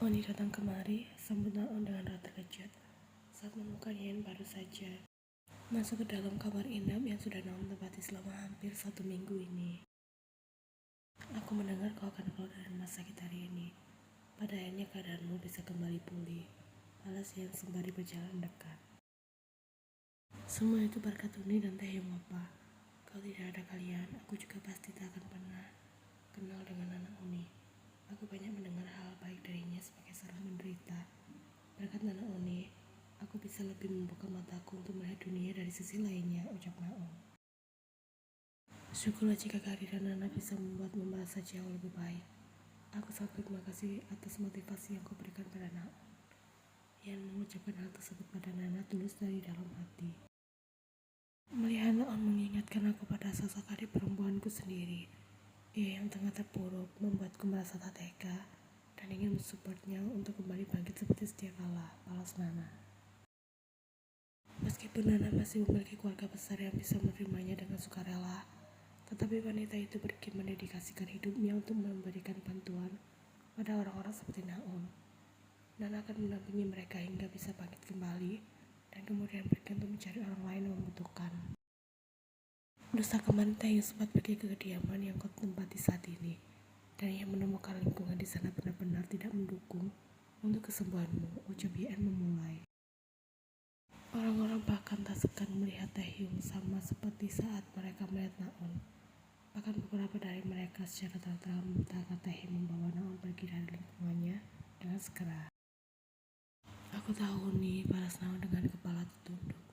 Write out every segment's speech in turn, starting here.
Oni datang kemari, sambut Naon dengan rata terkejut saat menemukan Yen baru saja masuk ke dalam kamar inap yang sudah Naon tempati selama hampir 1 minggu ini. Aku mendengar kau akan keluar dari rumah sakit hari ini. Pada akhirnya keadaanmu bisa kembali pulih, balas Yen sembari berjalan dekat. Semua itu berkat Uni dan Taehyung Opa. Kalau tidak ada kalian, aku juga pasti tak akan pernah kenal dengan anak Uni. Aku banyak mendengar hal baik darinya sebagai seorang menderita. Berkat Nana Uni, aku bisa lebih membuka mataku untuk melihat dunia dari sisi lainnya, ucap Naon. Syukurlah jika kehadiran Nana bisa membuatmu merasa jauh lebih baik. Aku sangat berterima kasih atas motivasi yang kau berikan pada Naon. Yang mengucapkan hal tersebut pada Nana tulus dari dalam hati. Melihat Naon mengingatkan aku pada sosok adik perempuanku sendiri. Ia yang tengah terpuruk membuatku merasa tak tega dan ingin mensupportnya untuk kembali bangkit seperti sedia kala, balas Nana. Meskipun Nana masih memiliki keluarga besar yang bisa menerimanya dengan sukarela, tetapi wanita itu pergi mendedikasikan hidupnya untuk memberikan bantuan pada orang-orang seperti Naon. Nana akan mendampingi mereka hingga bisa bangkit kembali dan kemudian pergi untuk mencari orang lain yang membutuhkan. Lusa kemarin Taehyung sempat pergi ke kediaman yang kau tempati saat ini, dan ia menemukan lingkungan di sana benar-benar tidak mendukung untuk kesembuhanmu, ucap Yen memulai. Orang-orang bahkan tak segan melihat Taehyung sama seperti saat mereka melihat Naon. Bahkan beberapa dari mereka secara terang meminta Taehyung membawa Naon pergi dari lingkungannya dengan segera. Aku tahu nih, balas Naon dengan kepala tertunduk.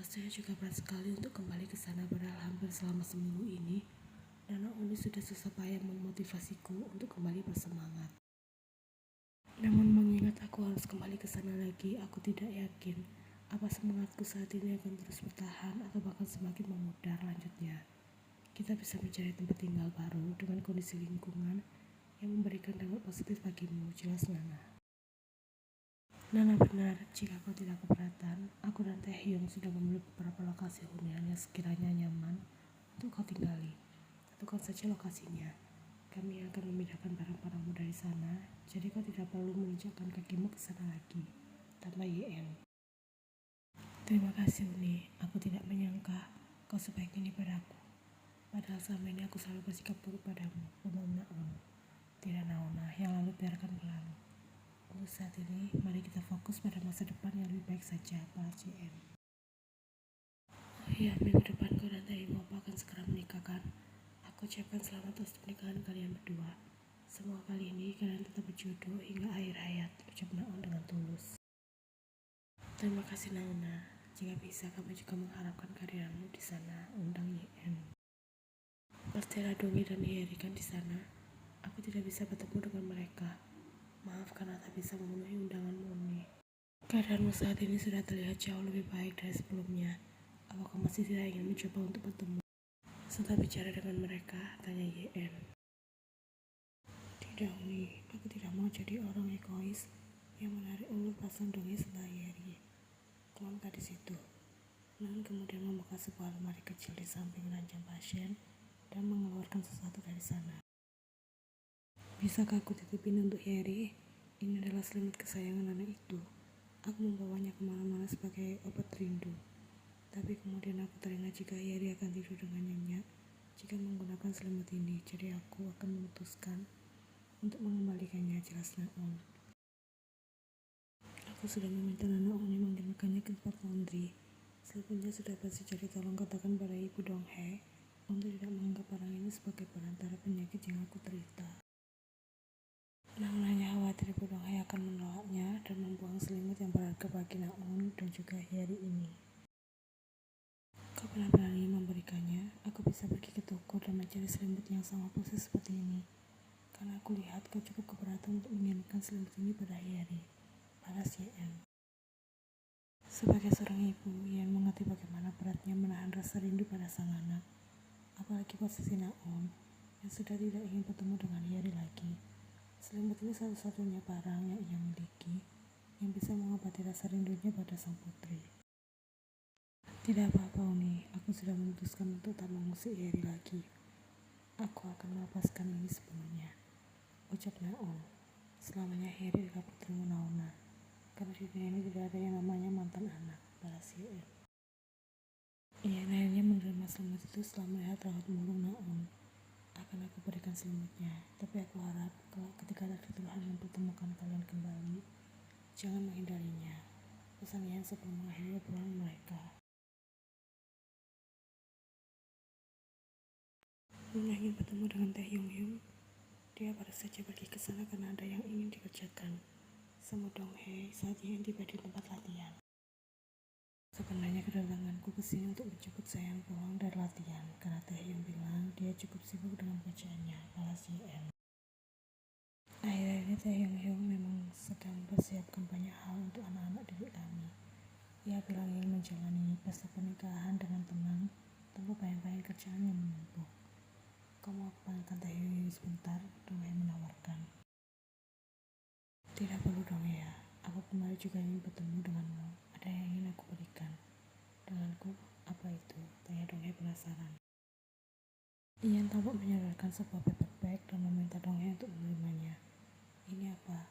Rasanya juga berat sekali untuk kembali ke sana padahal hampir selama seminggu ini Nana Uni sudah susah payah memotivasiku untuk kembali bersemangat. Namun mengingat aku harus kembali ke sana lagi, aku tidak yakin apa semangatku saat ini akan terus bertahan atau bahkan semakin memudar. Lanjutnya, kita bisa mencari tempat tinggal baru dengan kondisi lingkungan yang memberikan dampak positif bagimu, jelas Nana. Nana benar, jika kau tidak keberatan, aku dan Taehyung sudah memilih beberapa lokasi hunian yang sekiranya nyaman untuk kau tinggali. Tentukan saja lokasinya. Kami akan memindahkan barang-barangmu dari sana, jadi kau tidak perlu menginjakkan kakimu ke sana lagi, tambah Yen. Terima kasih Uni, aku tidak menyangka kau sebaik ini padaku. Padahal selama ini aku selalu bersikap buruk padamu, umum Naon. Tidak Naona, yang lalu biarkan berlalu. Untuk saat ini, mari kita fokus pada masa depan yang lebih baik saja, balas Yen. Oh iya, minggu depan kau dan Taehyung Opa akan segera menikah kan? Aku ucapkan selamat atas pernikahan kalian berdua. Semoga kali ini kalian tetap berjodoh hingga akhir hayat, ucap Naon dengan tulus. Terima kasih Naona. Jika bisa, kami juga mengharapkan kehadiranmu di sana, undang Yen. Bertera Dongi dan Hyeri kan di sana. Aku tidak bisa bertemu dengan mereka. Maaf karena tak bisa memenuhi undanganmu Uni. Keadaanmu saat ini sudah terlihat jauh lebih baik dari sebelumnya. Apakah masih tidak ingin mencoba untuk bertemu? Setelah bicara dengan mereka, tanya Yen. Tidak Uni, aku tidak mau jadi orang egois yang menarik ulur pasang Dongi setelah Hyeri. Kelam di situ. Namun kemudian membuka sebuah lemari kecil di samping ranjang pasien dan mengeluarkan sesuatu dari sana. Bisakah aku titipin untuk Hyeri? Ini adalah selimut kesayangan anak itu. Aku membawanya kemana-mana sebagai obat rindu. Tapi kemudian aku teringat jika Hyeri akan tidur dengan nyenyak jika menggunakan selimut ini. Jadi aku akan memutuskan untuk mengembalikannya, jelas Naon. Aku sudah meminta Nana Uni mengirimkannya ke tempat laundry. Selimutnya sudah bersih, jadi tolong katakan pada Ibu Donghae untuk tidak menganggap barang ini sebagai perantara penyakit yang aku derita. Naon hanya khawatir Ibu Donghae akan menolaknya dan membuang selimut yang berharga bagi Naon dan juga Hyeri ini. Kau benar-benar ingin memberikannya? Aku bisa pergi ke toko dan mencari selimut yang sama persis seperti ini. Karena aku lihat kau cukup keberatan untuk mengirimkan selimut ini pada Hyeri, balas Yen. Sebagai seorang ibu, Yen mengerti bagaimana beratnya menahan rasa rindu pada sang anak. Apalagi posisi Naon yang sudah tidak ingin bertemu dengan Hyeri lagi. Selimut ini satu-satunya barang yang ia miliki yang bisa mengobati rasa rindunya pada sang putri. Tidak apa-apa Uni, aku sudah memutuskan untuk tak mengusik Hyeri lagi. Aku akan melepaskan ini sepenuhnya, ucap Naon. Selamanya Heri adalah putrimu Nauna. Karena di dunia ini tidak ada yang namanya mantan anak, balas Yen. Ian akhirnya menerima selimut itu setelah melihat raut murung Naun. Akan aku berikan selimutnya, tapi aku harap kalau ketika ada Tuhan mempertemukan kalian kembali, jangan menghindarinya. Pesan Ian sebelum mengakhiri obrolan mereka. Nuna ingin bertemu dengan Tae Hyung Hyung. Dia baru saja pergi ke sana karena ada yang ingin dikerjakan. Semu Dong Hae saat Ian tiba di tempat latihan. Sebenarnya kedatanganku ke sini untuk menjemput sayang pulang dari latihan karena Tae Hyung bilang dia cukup sibuk dengan pekerjaannya, balas Ian. Akhir-akhir ini Tae Hyung Hyung memang sedang mempersiapkan banyak hal untuk anak-anak didik kami. Ia bilang ingin menjalani pesta pernikahan dengan tenang tanpa bayang-bayang kerjaan yang menumpuk. Kau mau aku panggilkan Tae Hyung Hyung sebentar? Dong Hae menawarkan. Tidak perlu dong ya, aku kemarin juga ingin bertemu denganmu. Ada yang ingin aku berikan. Denganku, apa itu? Tanya Dong Hae penasaran. Ian tampak menyodorkan sebuah paper bag dan meminta Dong Hae untuk menerimanya. Ini apa?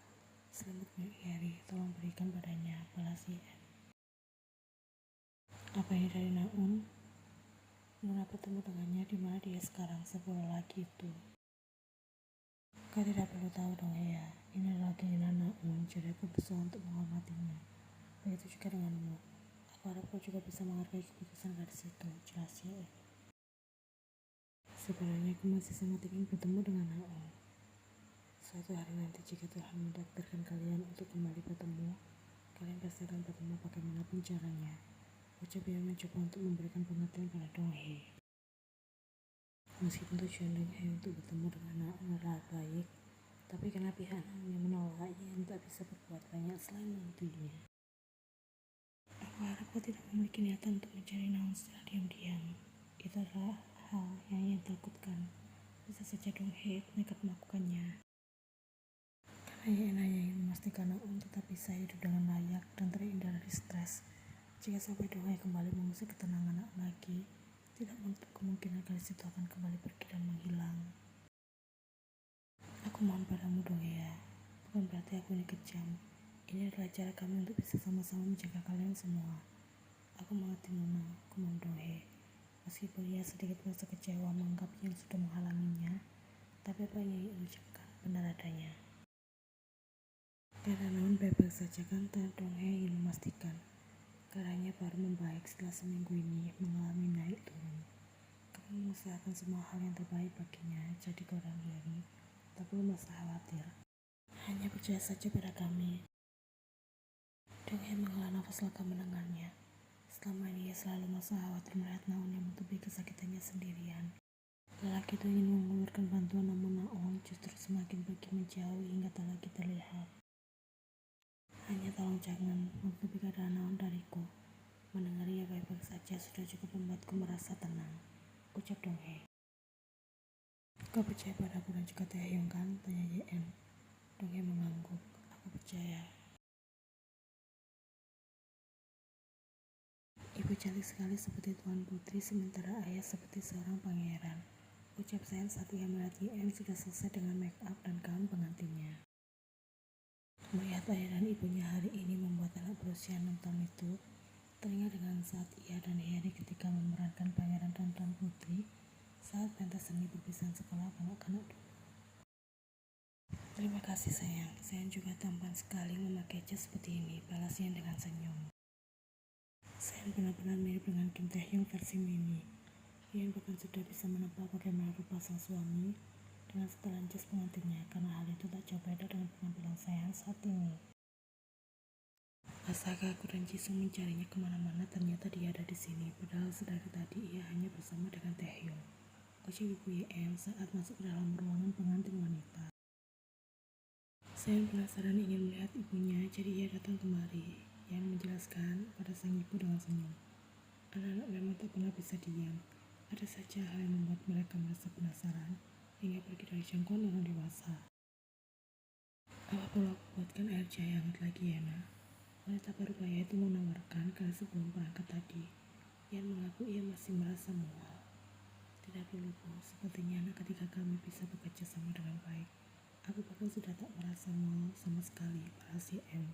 Selimut milik Harry, tolong berikan padanya, balas Ian. Apa ini dari Naun? Nuna bertemu dengannya di mana dia sekarang, sebulan lagi itu. Kau tidak perlu tahu dong ya, ini adalah keinginan Naun, jadi aku berusaha untuk menghormatinya. Begitu juga denganmu. Aku harap kau juga bisa menghargai keputusan gadis itu, jelas ya. Sebenarnya aku masih sangat ingin bertemu dengan Naun. Suatu hari nanti jika Tuhan mentakdirkan kalian untuk kembali bertemu, kalian pasti akan bertemu bagaimanapun caranya. Ucap Ian mencoba untuk memberikan pengertian pada Dong Hae. Meskipun tujuan Dong Hae untuk bertemu dengan Naun adalah baik, tapi karena pihak Naun yang menolak, Ian tak bisa berbuat banyak selain mengertinya. Aku harap kau tidak memiliki niatan untuk mencari Naun secara diam-diam. Itu adalah hal yang Ian takutkan. Bisa saja Dong Hae nekat melakukannya. Karena Ian hanya ingin memastikan Naun tetap bisa hidup dengan layak dan terhindar dari stres. Jika sampai Dong Hae kembali mengusik ketenangan Naun lagi, tidak menutup kemungkinan gadis itu akan kembali pergi dan menghilang. Aku mohon padamu Dong Hae, bukan berarti aku ini kejam. Ini adalah cara kami untuk bisa sama-sama menjaga kalian semua. Aku mengerti Nuna, kumam Dong Hae. Meskipun ia sedikit merasa kecewa menganggap yang sudah menghalanginya, tapi apa yang ia ucapkan benar adanya. Karena Naun baik-baik saja kan, Dong Hae ingin memastikan. Keadaannya baru membaik setelah seminggu ini mengalami naik turun. Kami mengusahakan semua hal yang terbaik baginya, jadi kau dan Harry tak perlu merasa khawatir. Hanya percaya saja pada kami. Dong Hae menghela nafas lega mendengarnya. Selama ini ia selalu merasa khawatir melihat Naun yang menutupi kesakitannya sendirian. Lelaki itu ingin mengulurkan bantuan namun Naun justru semakin pergi menjauh hingga tak lagi terlihat. Hanya tolong jangan menutupi keadaan Naun dariku. Mendengar ia baik-baik saja sudah cukup membuatku merasa tenang, ucap Dong Hae. Kau percaya padaku dan juga Tae Hyung kan? Tanya Yen. Dong Hae mengangguk. Aku percaya. Ibu cantik sekali seperti Tuan Putri, sementara ayah seperti seorang pangeran. Ucap Sen saat ia melihat Yen sudah selesai dengan make up dan gaun pengantinnya. Melihat ayah dan ibunya hari ini membuat anak berusia 6 tahun itu teringat dengan saat ia dan Harry ketika memerankan pangeran dan Tuan Putri saat pentas seni perpisahan sekolah kanak-kanak dulu. Terima kasih sayang, saya juga tampan sekali memakai jas seperti ini, balas Yen dengan senyum. Saya benar-benar mirip dengan Kim Tae Hyung versi mini. Ian bahkan sudah bisa menebak bagaimana rupa sang suami dengan setelan jas pengantinnya karena hal itu tak jauh beda dengan penampilan saya saat ini. Asalkah aku dan Jisung mencarinya kemana-mana, ternyata dia ada di sini. Padahal sedari tadi ia hanya bersama dengan Tae Hyung, ucap ibu Yen saat masuk ke dalam ruangan pengantin wanita. Saya penasaran ingin melihat ibunya, jadi ia datang kemari. Yang menjelaskan pada sang ibu dengan senyum. Anak-anak memang tak pernah bisa diam. Ada saja hal yang membuat mereka merasa penasaran hingga pergi dari jangkauan orang dewasa. Apa perlu aku buatkan air jahe hangat lagi ya nak? Wanita parubaya itu menawarkan karena sebelum berangkat tadi. Ian mengaku ia masih merasa mual. Tidak perlu bu, sepertinya anak ketika kami bisa bekerja sama dengan baik. Aku bahkan sudah tak merasa mau sama sekali, balas YM.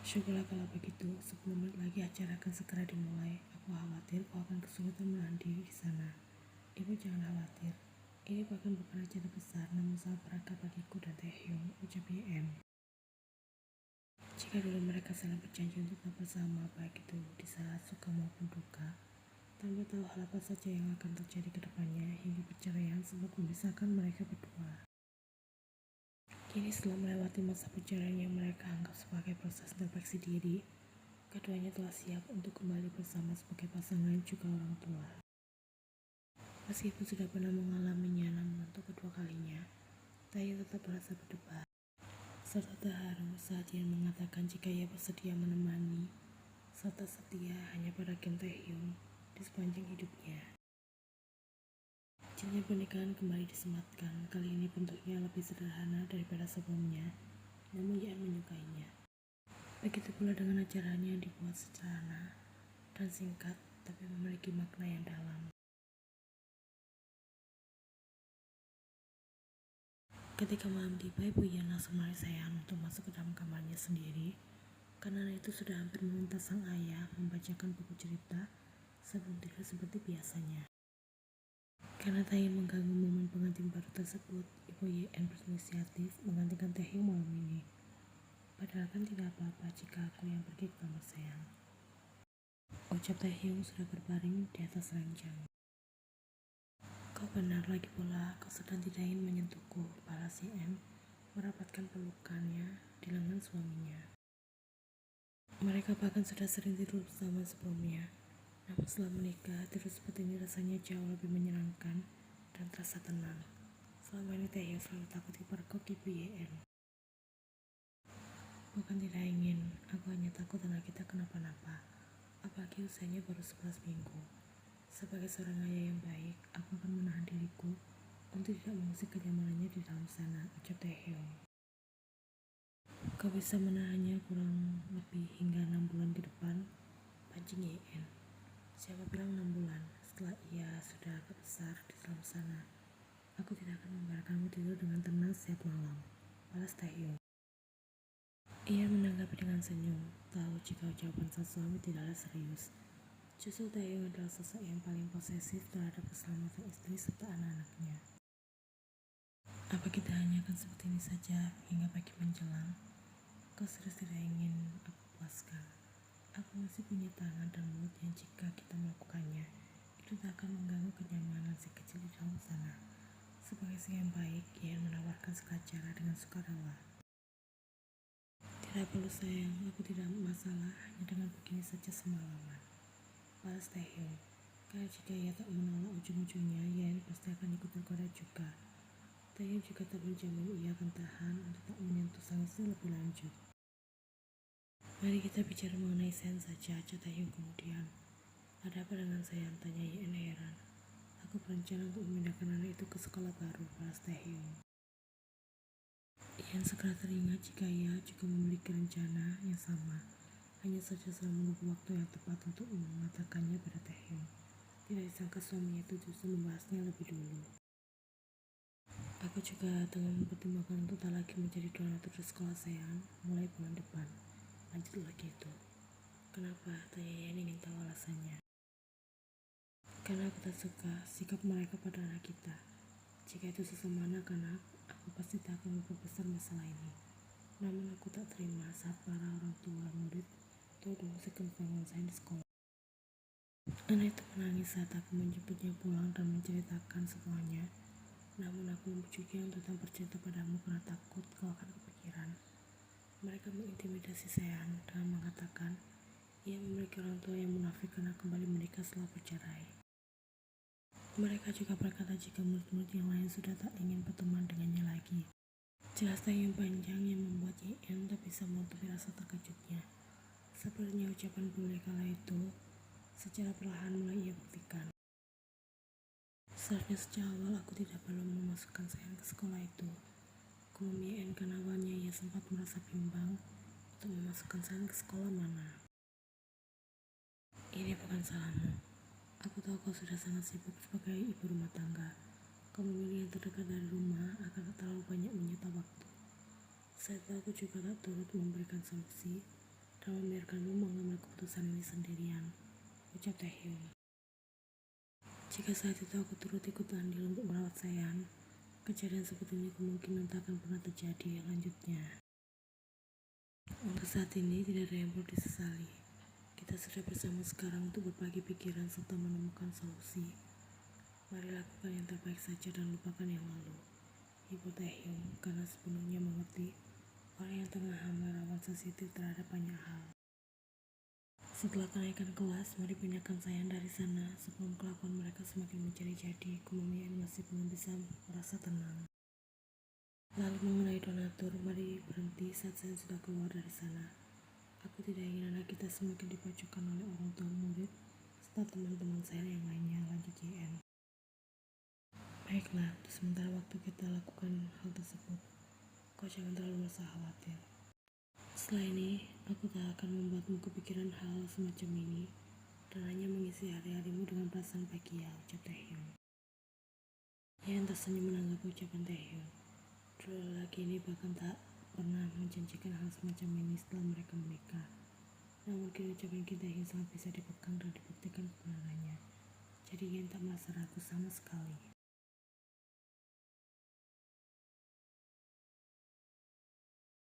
Syukurlah kalau begitu, 10 menit lagi acara akan segera dimulai. Aku khawatir kau akan kesulitan menahan diri di sana. Ibu jangan khawatir. Ini bahkan bukan acara besar, namun sangat berharga bagiku dan Taehyung, ucap YM. Jika dulu mereka saling berjanji untuk tetap bersama, baik itu di saat suka maupun duka, tanpa tahu hal apa saja yang akan terjadi ke depannya, hingga perceraian sempat memisahkan mereka berdua. Kini setelah melewati masa perceraian yang mereka anggap sebagai proses introspeksi diri, keduanya telah siap untuk kembali bersama sebagai pasangan juga orang tua. Meskipun sudah pernah mengalaminya, namun untuk kedua kalinya, Taehyung tetap merasa berdebar, serta terharu saat dia mengatakan jika ia bersedia menemani, serta setia hanya pada Kim Taehyung di sepanjang hidupnya. Cincin pernikahan kembali disematkan, kali ini bentuknya lebih sederhana daripada sebelumnya, namun Yeon menyukainya. Begitu pula dengan acaranya yang dibuat sederhana dan singkat, tapi memiliki makna yang dalam. Ketika malam tiba, Ibu Yeon langsung menarik Sehan untuk masuk ke dalam kamarnya sendiri, karena itu sudah hampir meminta sang ayah membacakan buku cerita sebelum tidur seperti biasanya. Karena Taehyung mengganggu momen pengantin baru tersebut, Ibu Yeon berinisiatif menggantikan Taehyung malam ini. Padahal kan tidak apa-apa jika aku yang pergi ke kamar Sehan, ucap Taehyung sudah berbaring di atas ranjang. Kau benar, lagi pula kau sedang tidak ingin menyentuhku, balas Yeon merapatkan pelukannya di lengan suaminya. Mereka bahkan sudah sering tidur bersama sebelumnya, namun setelah menikah, tidur seperti ini rasanya jauh lebih menyenangkan dan terasa tenang. Selama ini Taehyung selalu takut dipergok Ibu Yeon. Bukan tidak ingin, aku hanya takut anak kita kenapa-napa, apalagi usianya baru 11 minggu. Sebagai seorang ayah yang baik, aku akan menahan diriku untuk tidak mengusik kenyamanannya di dalam sana, ucap Taehyung. Kau bisa menahannya kurang lebih hingga 6 bulan ke depan, pancing Yeon. Siapa bilang 6 bulan? Setelah ia sudah agak besar di dalam sana, aku tidak akan membiarkanmu tidur dengan tenang setiap malam, balas Taehyung. Ia menanggapi dengan senyum, tahu jika jawaban sang suami tidaklah serius. Justru Taehyung adalah sosok yang paling posesif terhadap keselamatan istri serta anak-anaknya. Apa kita hanya akan seperti ini saja hingga pagi menjelang? Kau serius tidak ingin aku puaskan? Aku masih punya tangan dan mulut yang jika kita melakukannya, itu tak akan mengganggu kenyamanan si kecil di dalam sana. Sebagai istri yang baik, ia menawarkan segala cara dengan sukarela. Tidak perlu sayang, aku tidak masalah hanya dengan begini saja semalaman, balas Taehyung. Karena jika ia tak menolak, ujung-ujungnya Yeon pasti akan ikut tergoda juga. Taehyung juga tak menjamin ia akan tahan untuk tak menyentuh sang istri lebih lanjut. Mari kita bicara mengenai Sehan saja, kata Taehyung kemudian. Ada apa dengan Sehan? Tanya Yeon heran. Aku berencana untuk memindahkan anak itu ke sekolah baru, balas Taehyung. Yeon segera teringat jika ia juga memiliki rencana yang sama. Hanya saja sedang menunggu waktu yang tepat untuk mengatakannya pada Taehyung. Tidak disangka suaminya itu justru membahasnya lebih dulu. Aku juga tengah mempertimbangkan untuk tak lagi menjadi donatur di sekolah Sehan mulai bulan depan. Lanjut lagi itu. Kenapa? Tanya Yeon ingin tahu alasannya. Karena aku tak suka sikap mereka pada anak kita. Jika itu sesama anak-anak, aku pasti tak akan memperbesar masalah ini. Namun aku tak terima saat para orang tua murid turut mengusik kesenangan saya di sekolah. Anak itu menangis saat aku menjemputnya pulang dan menceritakan semuanya. Namun aku membujuknya untuk tak bercerita padamu karena takut kau akan kepikiran. Mereka mengintimidasi Sehan dengan mengatakan ia memiliki orang tua yang munafik karena kembali menikah setelah bercerai. Mereka juga berkata jika murid-murid yang lain sudah tak ingin berteman dengannya lagi. Jelas yang panjang yang membuat Yeon tak bisa menutupi rasa terkejutnya. Sebenarnya ucapan bule kala itu secara perlahan mulai ia buktikan. Seharusnya sejak awal aku tidak perlu memasukkan Sehan ke sekolah itu. Kumum Yeon karena awalnya ia sempat merasa bimbang untuk memasukkan Sehan ke sekolah mana. Ini bukan salahmu. Aku tahu kau sudah sangat sibuk sebagai ibu rumah tangga. Kau Aku memilih yang terdekat dari rumah agar tak terlalu banyak menyita waktu. Saat itu aku juga tak turut memberikan solusi dan membiarkanmu mengambil keputusan ini sendirian, ucap Taehyung. Jika saat itu aku turut ikut andil untuk merawat Sayan, kejadian seperti ini kemungkinan tak akan pernah terjadi lanjutnya. Untuk saat ini tidak ada yang perlu disesali. Kita sudah bersama sekarang untuk berbagi pikiran serta menemukan solusi. Mari lakukan yang terbaik saja dan lupakan yang lalu. Ibu Taehyung karena sepenuhnya mengerti orang yang tengah hamil rawan sensitif terhadap banyak hal. Setelah kenaikan kelas, mari pindahkan Sayan dari sana sebelum kelakuan mereka semakin menjadi-jadi. Kemudian masih belum bisa merasa tenang. Lalu mengenai donatur, mari berhenti saat Sayan sudah keluar dari sana. Aku tidak ingin anak kita semakin dipojokkan oleh orang tua murid serta teman-teman Sayan yang lainnya, lanjut JN. Baiklah, untuk sementara waktu kita lakukan hal tersebut. Kau jangan terlalu merasa khawatir. Setelah ini, aku tak akan membuatmu kepikiran hal semacam ini dan hanya mengisi hari-harimu dengan perasaan bahagia, ucap Taehyung. Yang tersenyum menanggapi ucapan Taehyung. Dua lelaki ini bahkan tak pernah menjanjikan hal semacam ini setelah mereka menikah. Namun kini ucapan Taehyung sangat bisa dipegang dan dibuktikan kebenarannya. Jadi Yen tak merasa ragu sama sekali.